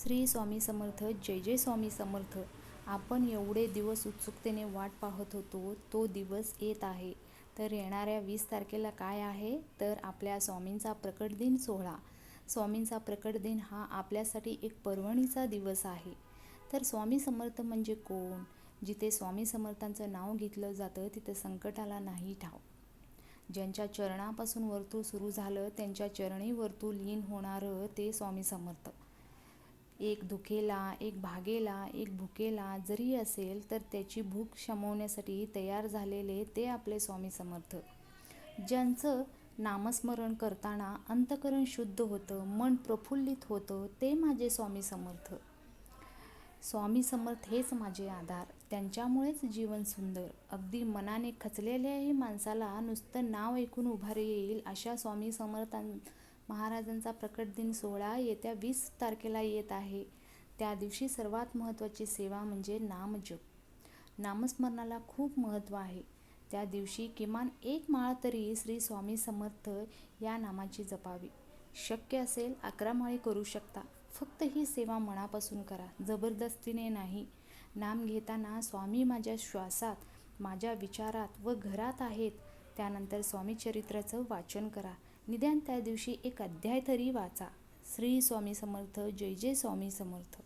श्री स्वामी समर्थ. जय जय स्वामी समर्थ. आपण एवढे दिवस उत्सुकतेने वाट पाहत होतो, तो दिवस येत आहे. तर येणाऱ्या 20 तारखेला काय आहे, तर आपल्या स्वामींचा प्रकट दिन सोहळा. स्वामींचा प्रकट दिन हा आपल्यासाठी एक पर्वणीचा दिवस आहे. तर स्वामी समर्थ म्हणजे कोण? जिथे स्वामी समर्थांचं नाव घेतलं जातं तिथे संकटाला नाही ठाव. ज्यांच्या चरणापासून वर्तुळ सुरू झालं त्यांच्या चरणी वर्तुळ लीन होणारं ते स्वामी समर्थ. एक दुखेला, एक भागेला, एक भुकेला जरी असेल तर त्याची भूक शमवण्यासाठी तयार झालेले ते आपले स्वामी समर्थ. ज्यांचं नामस्मरण करताना अंतःकरण शुद्ध होतं, मन प्रफुल्लित होतं, ते माझे स्वामी समर्थ. स्वामी समर्थ हेच माझे आधार, त्यांच्यामुळेच जीवन सुंदर. अगदी मनाने खचलेल्याही माणसाला नुसतं नाव ऐकून उभारी येईल अशा स्वामी समर्थां महाराजांचा प्रकट दिन सोहळा येत्या 20 तारखेला येत आहे. त्या दिवशी सर्वात महत्त्वाची सेवा म्हणजे नामजप. नामस्मरणाला खूप महत्त्व आहे. त्या दिवशी किमान एक माळ तरी श्री स्वामी समर्थ या नामाची जपावी. शक्य असेल 11 माळी करू शकता. फक्त ही सेवा मनापासून करा, जबरदस्तीने नाही. नाम घेताना स्वामी माझ्या श्वासात, माझ्या विचारात व घरात आहेत. त्यानंतर स्वामी चरित्राचं वाचन करा. निदान त्या दिवशी एक अध्याय तरी वाचा. श्री स्वामी समर्थ. जय जय स्वामी समर्थ.